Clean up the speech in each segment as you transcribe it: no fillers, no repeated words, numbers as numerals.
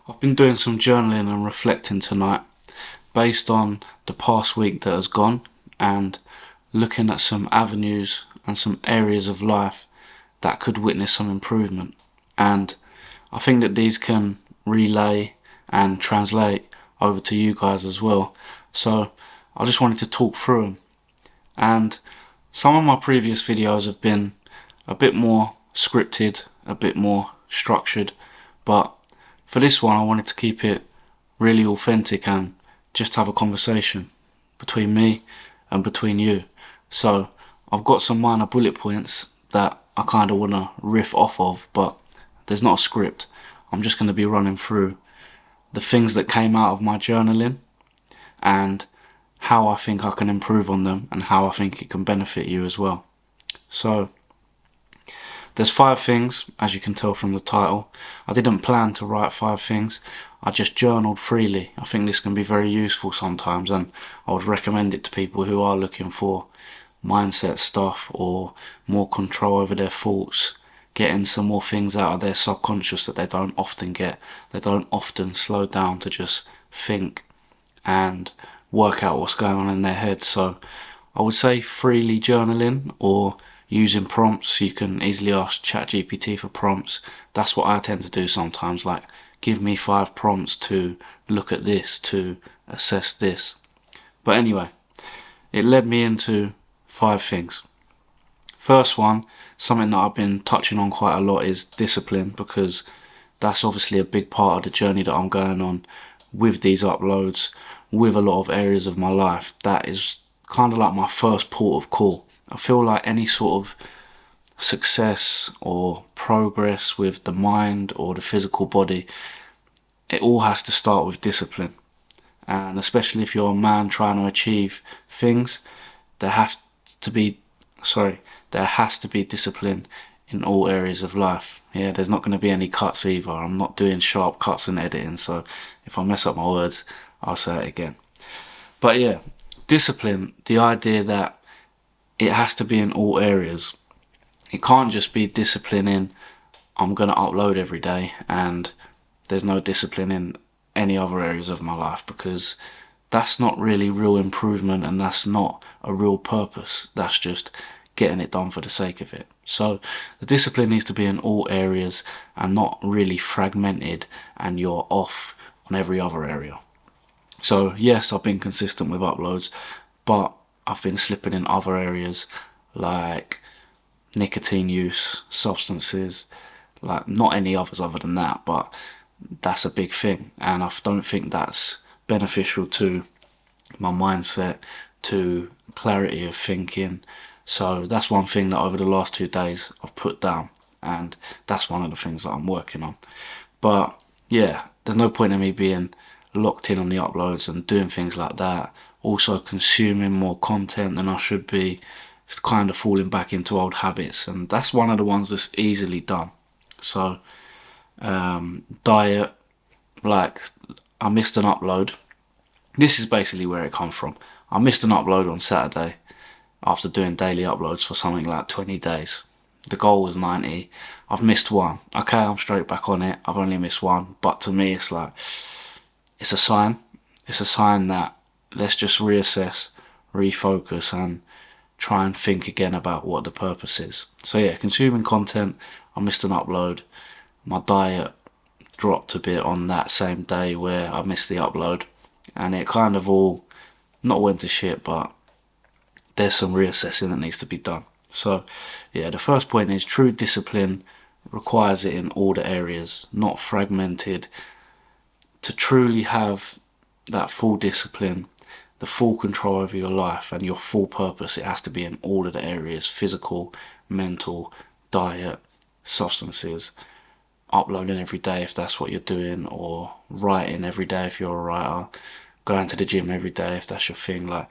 I've been doing some journaling and reflecting tonight based on the past week that has gone and looking at some avenues and some areas of life that could witness some improvement. And I think that these can relay and translate over to you guys as well. So I just wanted to talk through them. And some of my previous videos have been a bit more scripted, a bit more structured, but for this one I wanted to keep it really authentic and just have a conversation between me and between you. So I've got some minor bullet points that I kind of want to riff off of, but there's not a script. I'm just going to be running through the things that came out of my journaling and how I think I can improve on them and how I think it can benefit you as well. So there's 5 things, as you can tell from the title. I didn't plan to write 5 things, I just journaled freely. I think this can be very useful sometimes, and I would recommend it to people who are looking for mindset stuff or more control over their thoughts, getting some more things out of their subconscious that they don't often get. They don't often slow down to just think and work out what's going on in their head. So I would say freely journaling or using prompts. You can easily ask ChatGPT for prompts. That's what I tend to do sometimes, like give me 5 prompts to look at this, to assess this. But anyway, it led me into 5 things. First one, something that I've been touching on quite a lot, is discipline, because that's obviously a big part of the journey that I'm going on with these uploads, with a lot of areas of my life. That is kind of like my first port of call. I feel like any sort of success or progress with the mind or the physical body, it all has to start with discipline. And especially if you're a man trying to achieve things, there has to be discipline in all areas of life. Yeah, there's not going to be any cuts either. I'm not doing sharp cuts in editing, so if I mess up my words, I'll say it again. But yeah, discipline, the idea that it has to be in all areas. It can't just be discipline in I'm going to upload every day and there's no discipline in any other areas of my life, because that's not really real improvement and that's not a real purpose. That's just getting it done for the sake of it. So the discipline needs to be in all areas and not really fragmented and you're off on every other area. So yes, I've been consistent with uploads, but I've been slipping in other areas like nicotine use, substances, like not any others other than that, but that's a big thing, and I don't think that's beneficial to my mindset, to clarity of thinking. So that's one thing that over the last 2 days I've put down, and that's one of the things that I'm working on. But yeah, there's no point in me being locked in on the uploads and doing things like that, also consuming more content than I should be, kind of falling back into old habits, and that's one of the ones that's easily done. So diet, like I missed an upload. This is basically where it come from. I missed an upload on Saturday after doing daily uploads for something like 20 days. The goal was 90. I've missed one. Okay, I'm straight back on it. I've only missed one, but to me it's like, it's a sign. It's a sign that let's just reassess, refocus, and try and think again about what the purpose is. So yeah, consuming content, I missed an upload. My diet dropped a bit on that same day where I missed the upload, and it kind of all not went to shit, but there's some reassessing that needs to be done. So yeah, the first point is true discipline requires it in all the areas, not fragmented. To truly have that full discipline, the full control over your life and your full purpose, it has to be in all of the areas: physical, mental, diet, substances, uploading every day if that's what you're doing, or writing every day if you're a writer, going to the gym every day if that's your thing. Like,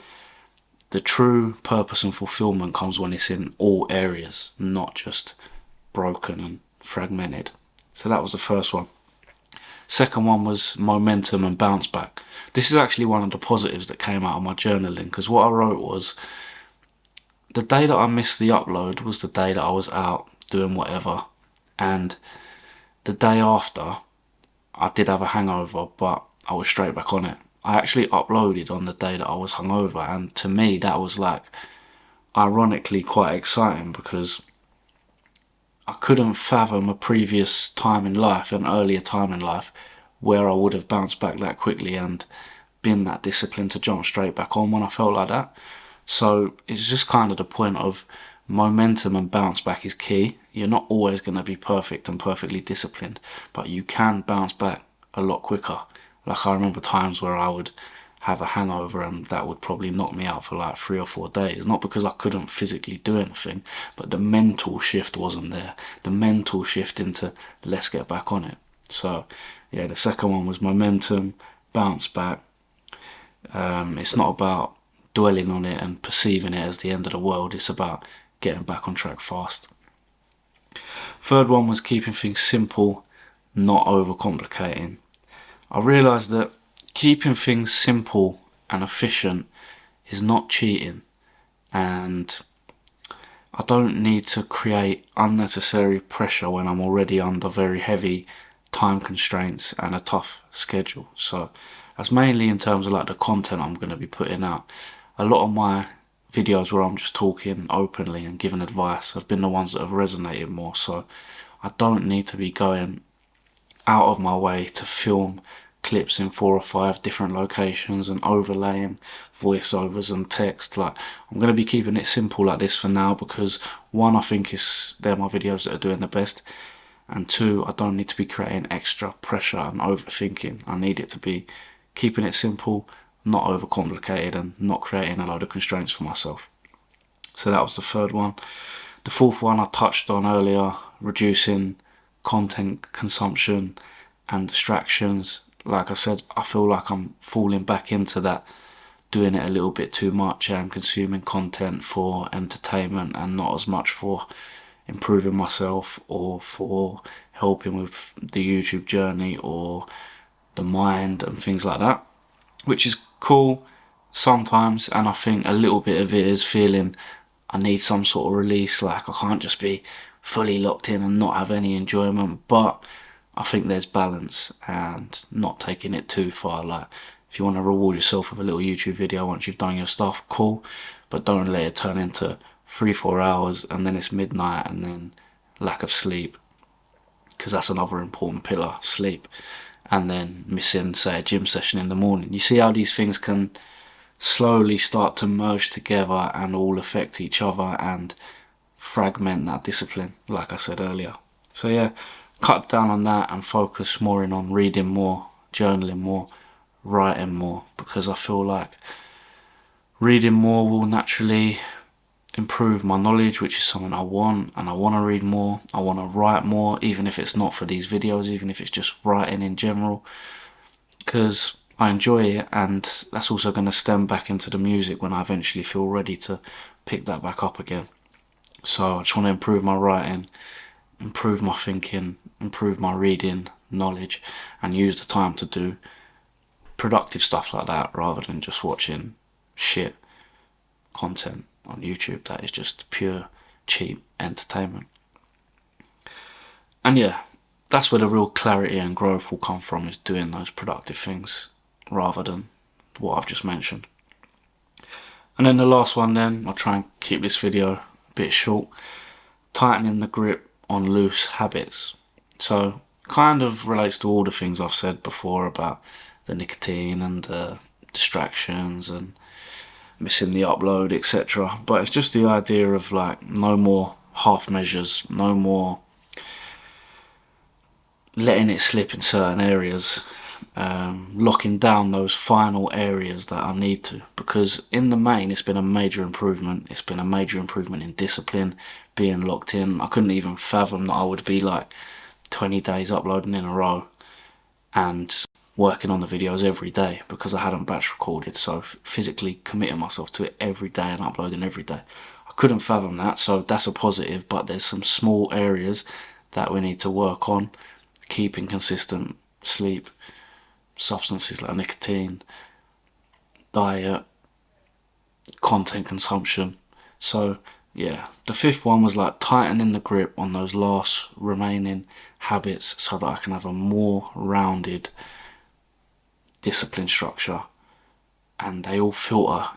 the true purpose and fulfillment comes when it's in all areas, not just broken and fragmented. So that was the first one. Second one was momentum and bounce back. This is actually one of the positives that came out of my journaling, because what I wrote was, the day that I missed the upload was the day that I was out doing whatever, and the day after I did have a hangover, but I was straight back on it. I actually uploaded on the day that I was hungover, and to me that was like ironically quite exciting, because I couldn't fathom a previous time in life, an earlier time in life, where I would have bounced back that quickly and been that disciplined to jump straight back on when I felt like that. So it's just kind of the point of momentum, and bounce back is key. You're not always going to be perfect and perfectly disciplined, but you can bounce back a lot quicker. Like, I remember times where I would have a hangover and that would probably knock me out for like 3 or 4 days. Not because I couldn't physically do anything, but the mental shift wasn't there. The mental shift into let's get back on it. So yeah, the second one was momentum, bounce back. It's not about dwelling on it and perceiving it as the end of the world. It's about getting back on track fast. Third one was keeping things simple, not overcomplicating. I realised that keeping things simple and efficient is not cheating, and I don't need to create unnecessary pressure when I'm already under very heavy time constraints and a tough schedule. So that's mainly in terms of like the content I'm going to be putting out. A lot of my videos where I'm just talking openly and giving advice have been the ones that have resonated more, so I don't need to be going out of my way to film clips in 4 or 5 different locations and overlaying voiceovers and text. Like, I'm going to be keeping it simple like this for now, because one, I think they're my videos that are doing the best, and two, I don't need to be creating extra pressure and overthinking. I need it to be keeping it simple, not overcomplicated, and not creating a load of constraints for myself. So that was the third one. The fourth one I touched on earlier, reducing content consumption and distractions. Like I said, I feel like I'm falling back into that, doing it a little bit too much and consuming content for entertainment and not as much for improving myself or for helping with the YouTube journey or the mind and things like that, which is cool sometimes, and I think a little bit of it is feeling I need some sort of release. Like, I can't just be fully locked in and not have any enjoyment, but I think there's balance and not taking it too far. Like, if you want to reward yourself with a little YouTube video once you've done your stuff, cool, but don't let it turn into 3-4 hours and then it's midnight and then lack of sleep, because that's another important pillar, sleep, and then missing, say, a gym session in the morning. You see how these things can slowly start to merge together and all affect each other and fragment that discipline, like I said earlier. So yeah, cut down on that and focus more in on reading more, journaling more, writing more, because I feel like reading more will naturally improve my knowledge, which is something I want, and I want to read more, I want to write more, even if it's not for these videos, even if it's just writing in general, because I enjoy it, and that's also going to stem back into the music when I eventually feel ready to pick that back up again. So I just want to improve my writing, improve my thinking, improve my reading knowledge, and use the time to do productive stuff like that rather than just watching shit content on YouTube that is just pure cheap entertainment. And yeah, that's where the real clarity and growth will come from, is doing those productive things rather than what I've just mentioned. And then the last one, then I'll try and keep this video a bit short, tightening the grip on loose habits. So kind of relates to all the things I've said before about the nicotine and the distractions and missing the upload, etc. But it's just the idea of like no more half measures, no more letting it slip in certain areas, locking down those final areas that I need to, because in the main it's been a major improvement. It's been a major improvement in discipline, being locked in. I couldn't even fathom that I would be like 20 days uploading in a row and working on the videos every day, because I hadn't batch recorded, so physically committing myself to it every day and uploading every day. I couldn't fathom that, so that's a positive, but there's some small areas that we need to work on. Keeping consistent sleep, substances like nicotine, diet, content consumption. So yeah, the fifth one was like tightening the grip on those last remaining habits so that I can have a more rounded discipline structure, and they all filter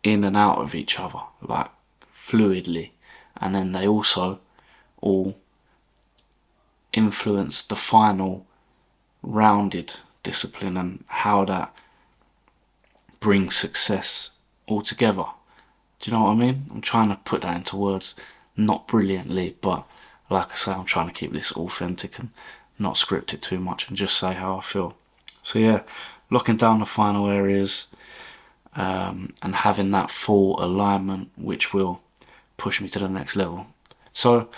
in and out of each other like fluidly, and then they also all influence the final rounded discipline and how that brings success altogether. Do you know what I mean? I'm trying to put that into words, not brilliantly, but like I say, I'm trying to keep this authentic and not script it too much and just say how I feel. So yeah, locking down the final areas, and having that full alignment, which will push me to the next level. So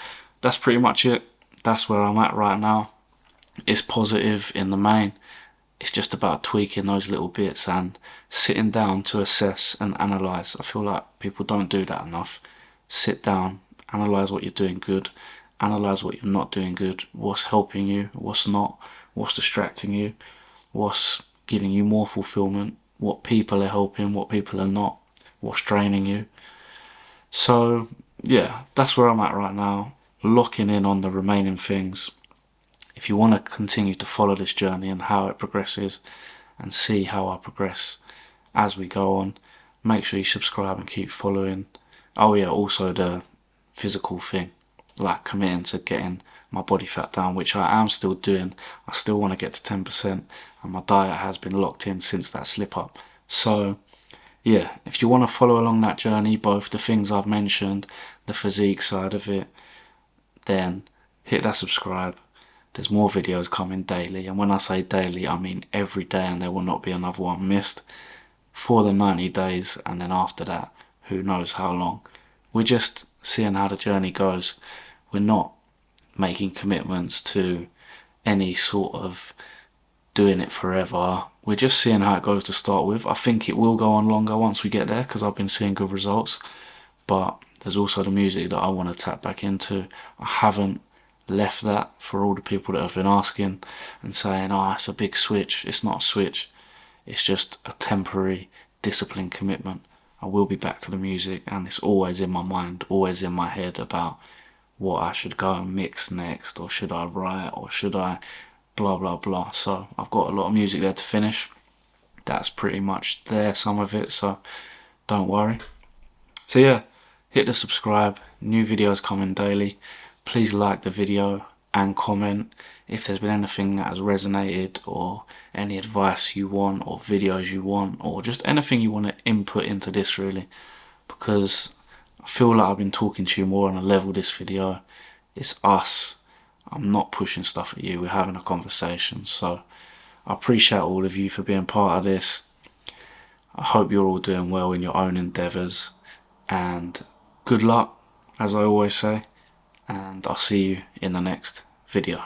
that's pretty much it. That's where I'm at right now. It's positive in the main. It's just about tweaking those little bits and sitting down to assess and analyse. I feel like people don't do that enough. Sit down, analyse what you're doing good, analyse what you're not doing good, what's helping you, what's not, what's distracting you, what's giving you more fulfillment, what people are helping, what people are not, what's draining you. So yeah, that's where I'm at right now, locking in on the remaining things. If you want to continue to follow this journey and how it progresses and see how I progress as we go on, make sure you subscribe and keep following. Oh yeah, also the physical thing, like committing to getting my body fat down, which I am still doing. I still want to get to 10%, and my diet has been locked in since that slip up. So yeah, if you want to follow along that journey, both the things I've mentioned, the physique side of it, then hit that subscribe. There's more videos coming daily, and when I say daily, I mean every day, and there will not be another one missed for the 90 days, and then after that, who knows how long. We're just seeing how the journey goes. We're not making commitments to any sort of doing it forever. We're just seeing how it goes to start with. I think it will go on longer once we get there, because I've been seeing good results, but there's also the music that I want to tap back into. I haven't left that for all the people that have been asking and saying, oh, it's a big switch. It's not a switch, it's just a temporary discipline commitment. I will be back to the music, and it's always in my mind, always in my head about what I should go and mix next, or should I write, or should I blah blah blah. So I've got a lot of music there to finish. That's pretty much there, some of it, so don't worry. So yeah, hit the subscribe, new videos coming daily. Please like the video and comment if there's been anything that has resonated, or any advice you want, or videos you want, or just anything you want to input into this really, because I feel like I've been talking to you more on a level this video. It's us. I'm not pushing stuff at you, we're having a conversation. So I appreciate all of you for being part of this. I hope you're all doing well in your own endeavours, and good luck, as I always say, and I'll see you in the next video.